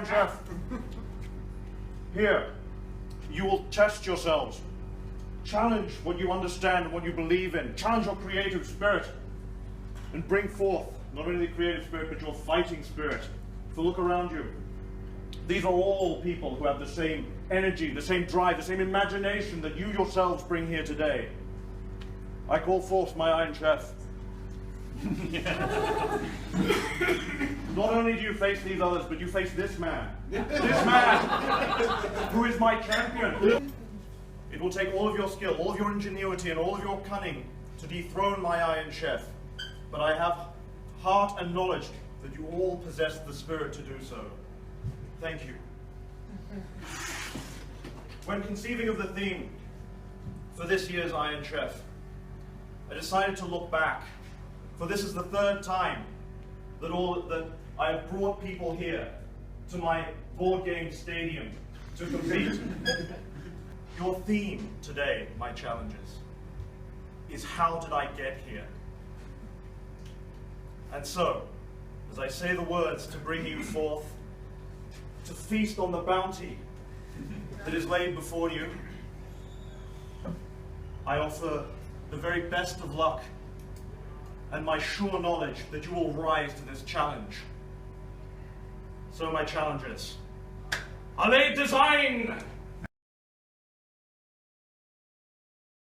Iron Chef. Here, you will test yourselves. Challenge what you understand and what you believe in. Challenge your creative spirit. And bring forth not only the creative spirit, but your fighting spirit. So look around you. These are all people who have the same energy, the same drive, the same imagination that you yourselves bring here today. I call forth my Iron Chef. Not only do you face these others, but you face this man. This man, who is my champion. It will take all of your skill, all of your ingenuity, and all of your cunning to dethrone my Iron Chef. But I have heart and knowledge that you all possess the spirit to do so. Thank you. When conceiving of the theme for this year's Iron Chef, I decided to look back, for this is the third time that I have brought people here to my board game stadium to compete. Your theme today, my challenges, is how did I get here? And so, as I say the words to bring you forth, to feast on the bounty that is laid before you, I offer the very best of luck and my sure knowledge that you will rise to this challenge. So my challengers, allez design!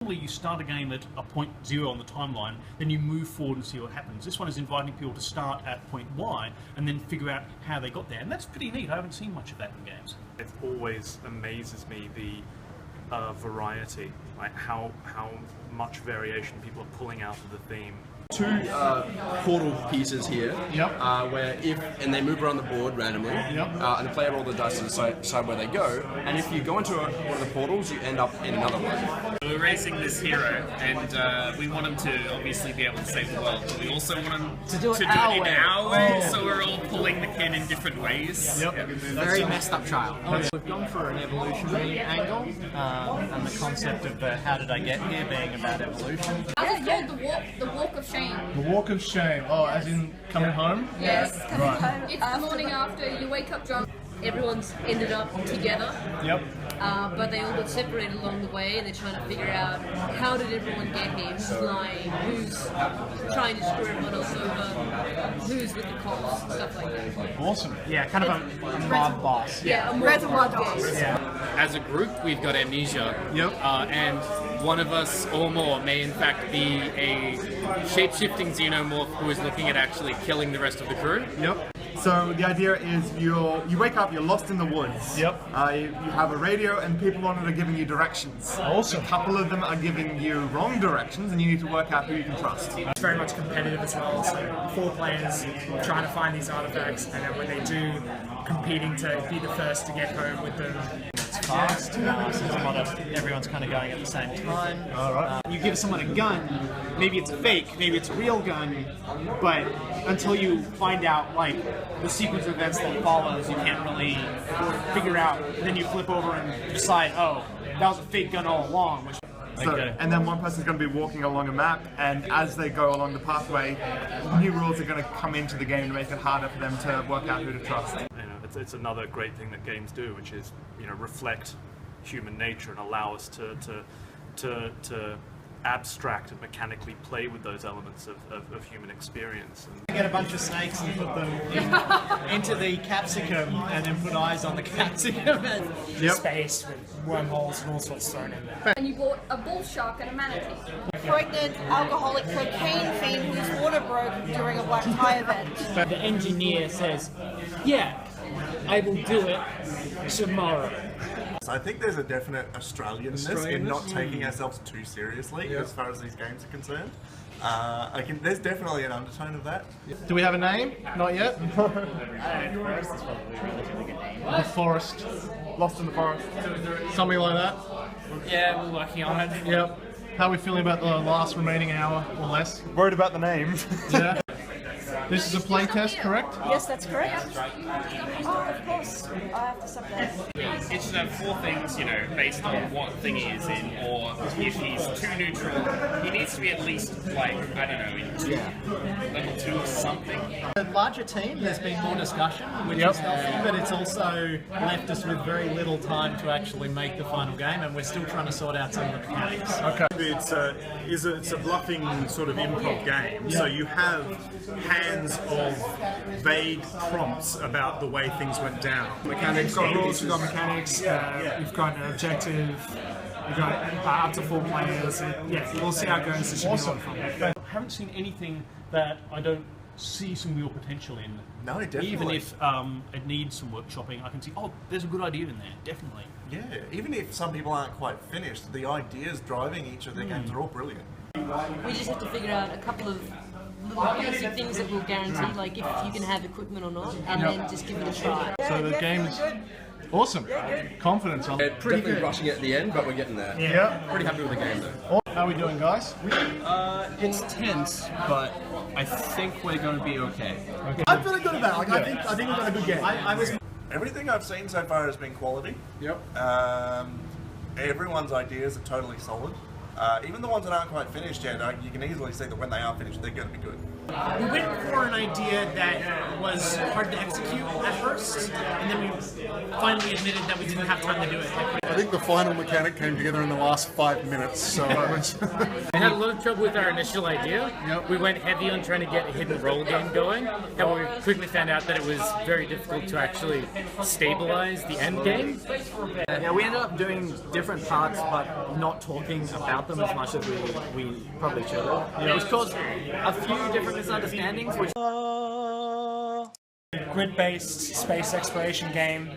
You start a game at a point 0 on the timeline, then you move forward and see what happens. This one is inviting people to start at point Y and then figure out how they got there, and that's pretty neat. I haven't seen much of that in games. It always amazes me the variety, like how much variation people are pulling out of the theme. Two portal pieces here, where and they move around the board randomly, and the player roll the dice to decide where they go, and if you go into one of the portals, you end up in another one. We're racing this hero, and we want him to obviously be able to save the world, but we also want him to do it in our way, so we're all pulling the pin in different ways. Very messed up child. We've gone for an evolutionary angle, and the concept of how did I get here being about evolution. It's called the walk of shame. The walk of shame. Oh, as in coming home? Yes, coming home. It's the morning after, you wake up drunk. Everyone's ended up together. But they all got separated along the way, and they're trying to figure out how did everyone get here, who's lying, who's trying to screw everyone else over, who's with the cops, stuff like that. Awesome. Yeah, kind of a mob boss. Yeah, a mob boss. As a group, we've got amnesia, and one of us or more may in fact be a shape-shifting xenomorph who is looking at actually killing the rest of the crew. So the idea is you wake up, you're lost in the woods. You have a radio and people on it are giving you directions. Awesome. A couple of them are giving you wrong directions and you need to work out who you can trust. It's very much competitive as well, so 4 players trying to find these artifacts, and then when they do, competing to be the first to get home with them. It's fast, so there's a lot of everyone's kind of going at the same time. You give someone a gun, maybe it's a fake, maybe it's a real gun, but until you find out like the sequence of events that follows, you can't really figure out. And then you flip over and decide, oh, that was a fake gun all along. And then one person's going to be walking along a map, and as they go along the pathway, new rules are going to come into the game to make it harder for them to work out who to trust. It's another great thing that games do, which is reflect human nature and allow us to abstract and mechanically play with those elements of human experience. Get a bunch of snakes and put them into the capsicum, and then put eyes on the capsicum. Space with wormholes and all sorts thrown in there. And you bought a bull shark and a manatee. Pregnant, alcoholic, cocaine fiend whose water broke during a black tie event. The engineer says, yeah, I will do it tomorrow. I think there's a definite Australian-ness in not taking ourselves too seriously as far as these games are concerned. There's definitely an undertone of that. Do we have a name? Not yet? Forest is probably a relatively good name. The Forest. Lost in the Forest. Something like that? Yeah, we're working on it. How are we feeling about the last remaining hour or less? Worried about the name. This is a playtest, correct? Yes, that's correct. Oh, of course. I have to stop that. It should have 4 things, you know, based on what thing he is in, or if he's too neutral, he needs to be at least, like, I don't know, level 2 or something. A larger team, there's been more discussion, which is healthy, but it's also left us with very little time to actually make the final game, and we're still trying to sort out some of the mechanics. Okay. It's a bluffing sort of improv game, so you have hands of vague prompts about the way things went down. Mechanics, you've got rules, you've got mechanics, you've got an objective, you've got up to 4 players, and yeah, we'll see how it goes. It should be a lot of fun. I haven't seen anything that I don't see some real potential in. No, definitely. Even if it needs some workshopping, I can see, oh, there's a good idea in there, definitely. Yeah, even if some people aren't quite finished, the ideas driving each of their games are all brilliant. We just have to figure out a couple of little basic things that will guarantee, like if you can have equipment or not, and then just give it a try. So the game is awesome. Confidence on it. Pretty definitely rushing it at the end, but we're getting there. Yeah. Pretty happy with the game though. How are we doing, guys? It's tense, but I think we're going to be okay. I'm feeling good about it. Like, I think we've got a good game. Everything I've seen so far has been quality. Yep. Everyone's ideas are totally solid. Even the ones that aren't quite finished yet, you can easily see that when they are finished, they're going to be good. We went for an idea that was hard to execute at first, and then we finally admitted that we didn't have time to do it. I think the final mechanic came together in the last 5 minutes, so it was... We had a lot of trouble with our initial idea. We went heavy on trying to get a hidden roll game going. However, we quickly found out that it was very difficult to actually stabilize the end game. Yeah, we ended up doing different parts, but not talking about them as much as we probably should have. It was caused a few different misunderstandings, which... Grid-based space exploration game,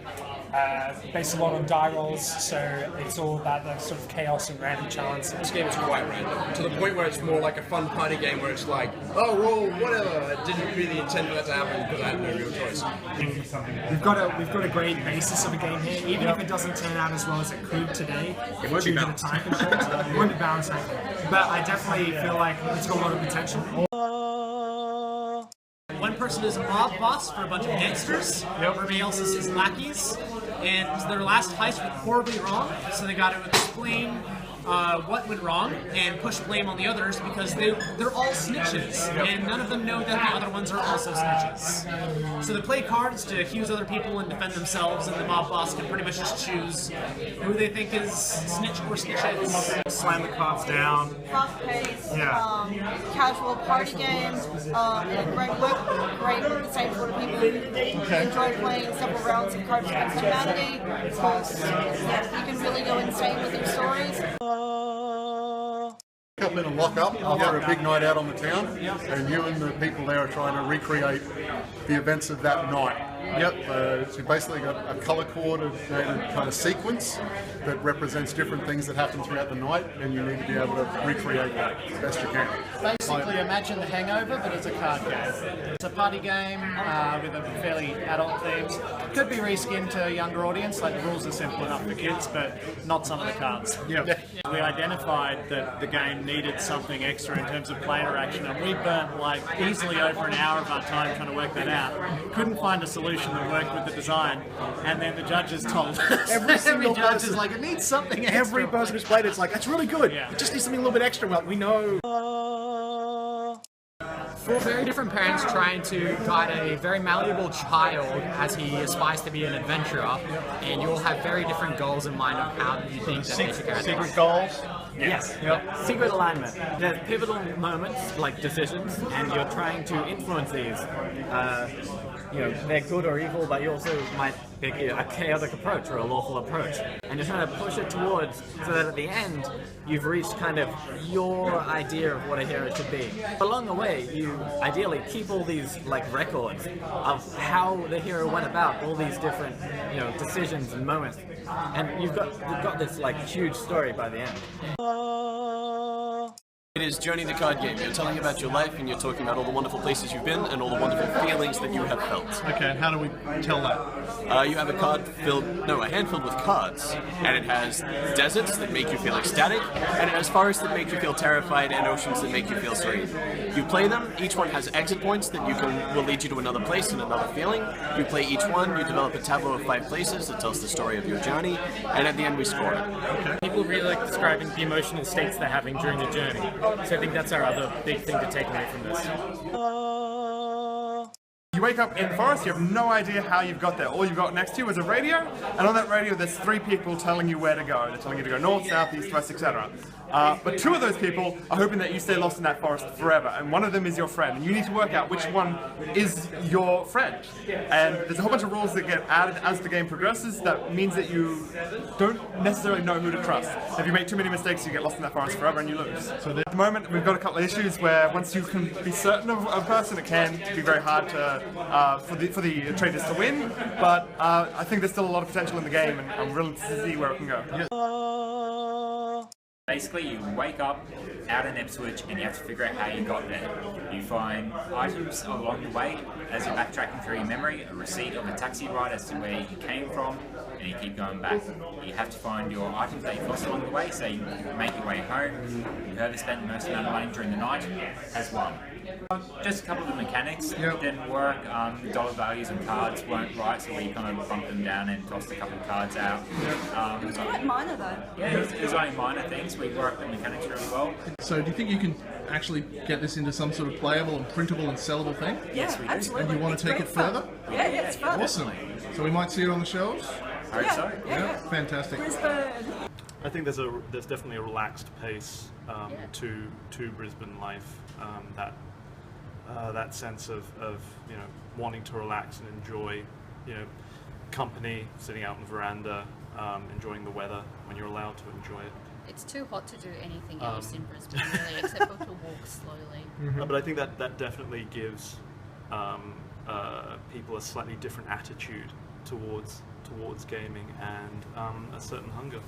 based a lot on die rolls, so it's all about the sort of chaos and random chances. This game is quite random, to the point where it's more like a fun party game where it's like, oh, roll whatever. I didn't really intend for that to happen because I had no real choice. We've got a great basis of a game here, even if it doesn't turn out as well as it could today. It won't be balanced. It won't be balanced, but I definitely feel like it's got a lot of potential. One person is a mob boss for a bunch of gangsters, everybody else is his lackeys, and their last heist went horribly wrong, so they got to explain what went wrong and push blame on the others because they're all snitches, and none of them know that the other ones are also snitches. So they play cards to accuse other people and defend themselves, and the mob boss can pretty much just choose who they think is snitch or snitches. Slam the cards down. Fast-paced, casual party game, great with the same sort of people who enjoy playing several rounds of Cards Against Humanity. Of course, you can really go insane with your stories. Up in a lock-up after a big night out on the town, and you and the people there are trying to recreate the events of that night. So you basically got a colour-coordinated kind of sequence that represents different things that happen throughout the night, and you need to be able to recreate that as best you can. Basically, imagine The Hangover, but it's a card game. It's a party game with a fairly adult themes. Could be reskinned to a younger audience, like the rules are simple enough for kids, but not some of the cards. We identified that the game needed something extra in terms of play interaction, and we burnt like easily over an hour of our time trying to work that out. Couldn't find a solution that worked with the design, and then the judges told us. Every single judge person is like, it needs something extra. Every person who's played it's like, that's really good. It just needs something a little bit extra. Well, we know. Four very different parents trying to guide a very malleable child as he aspires to be an adventurer, and you all have very different goals in mind of how you think that they should go. Secret goals? Yes. Secret alignment. There's pivotal moments, like decisions, and you're trying to influence these. They're good or evil, but you also might pick a chaotic approach or a lawful approach. And you're trying to push it towards so that at the end, you've reached kind of your idea of what a hero should be. Along the way, you ideally keep all these records of how the hero went about all these different decisions and moments. And you've got this huge story by the end. It is Journey the card game. You're telling about your life and you're talking about all the wonderful places you've been and all the wonderful feelings that you have felt. Okay, how do we tell that? You have a hand filled with cards, and it has deserts that make you feel ecstatic, and it has forests that make you feel terrified, and oceans that make you feel serene. You play them, each one has exit points that will lead you to another place and another feeling. You play each one, you develop a tableau of 5 places that tells the story of your journey, and at the end we score it. Okay. People really like describing the emotional states they're having during the journey. So I think that's our other big thing to take away from this. You wake up in the forest, you have no idea how you've got there. All you've got next to you is a radio, and on that radio there's 3 people telling you where to go. They're telling you to go north, south, east, west, etc. But 2 of those people are hoping that you stay lost in that forest forever, and one of them is your friend. And you need to work out which one is your friend. And there's a whole bunch of rules that get added as the game progresses that means that you don't necessarily know who to trust. If you make too many mistakes, you get lost in that forest forever and you lose. So at the moment, we've got a couple of issues where once you can be certain of a person, it can be very hard to for the traders to win. But I think there's still a lot of potential in the game, and I'm willing to see where it can go. Basically, you wake up out in Ipswich and you have to figure out how you got there. You find items along the way as you're backtracking through your memory, a receipt of a taxi ride as to where you came from, and you keep going back. You have to find your items that you lost along the way, so you make your way home. Whoever spent the most amount of money during the night has won. Just a couple of the mechanics didn't work. Dollar values and cards weren't right, so we kind of bumped them down and tossed a couple of cards out. It was quite minor though. Yeah, it was only minor things. We worked the mechanics really well. So do you think you can actually get this into some sort of playable and printable and sellable thing? Yes, we do. Absolutely. And you want to take it further? Yeah, it's fun. Awesome. So we might see it on the shelves? I hope so. Yeah, fantastic. I think there's definitely a relaxed pace to Brisbane life. That sense of wanting to relax and enjoy company, sitting out on the veranda, enjoying the weather when you're allowed to enjoy it. It's too hot to do anything else in Brisbane, really, except for to walk slowly. But I think that definitely gives people a slightly different attitude towards gaming and a certain hunger.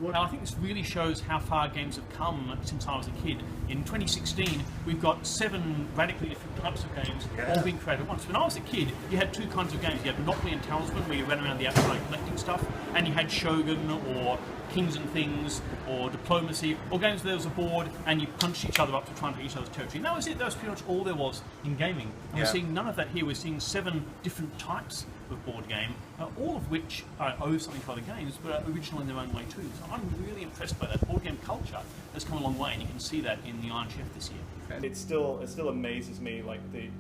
And I think this really shows how far games have come since I was a kid. In 2016, we've got 7 radically different types of games, all being created at once. When I was a kid, you had 2 kinds of games. You had Monopoly and Talisman, where you ran around the outside collecting stuff, and you had Shogun, or Kings and Things, or Diplomacy, or games where there was a board and you punched each other up to try and take each other's territory. And that was it. That was pretty much all there was in gaming. And we're seeing none of that here. We're seeing 7 different types of board game, all of which owe something to other games, but are original in their own way too. So I'm really impressed by that. Board game culture has come a long way, and you can see that in the Iron Chef this year. It still amazes me, like the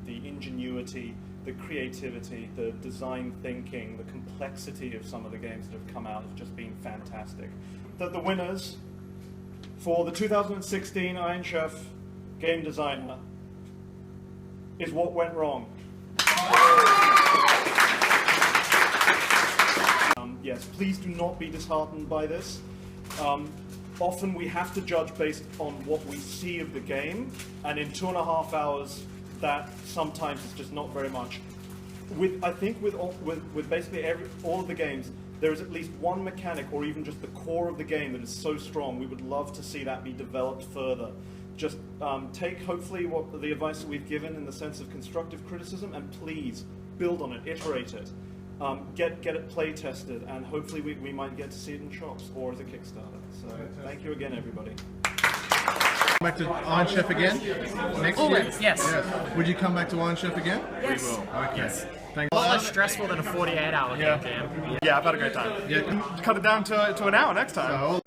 ingenuity, the creativity, the design thinking, the complexity of some of the games that have come out have just been fantastic. The winners for the 2016 Iron Chef Game Designer is What Went Wrong. Yes, please do not be disheartened by this. Often we have to judge based on what we see of the game, and in 2.5 hours, that sometimes is just not very much. I think with basically all of the games, there is at least one mechanic, or even just the core of the game, that is so strong. We would love to see that be developed further. Just take hopefully what the advice that we've given in the sense of constructive criticism, and please build on it, iterate it. Get it play tested, and hopefully we might get to see it in shops or as a Kickstarter. So thank you again, everybody. Back to Iron Chef again next Always, year? yes. Would you come back to Iron Chef again? Yes. We will. Okay. Yes. Thanks. A lot less stressful than a 48-hour game jam. Yeah, I've had a great time. Yeah. Cut it down to an hour next time.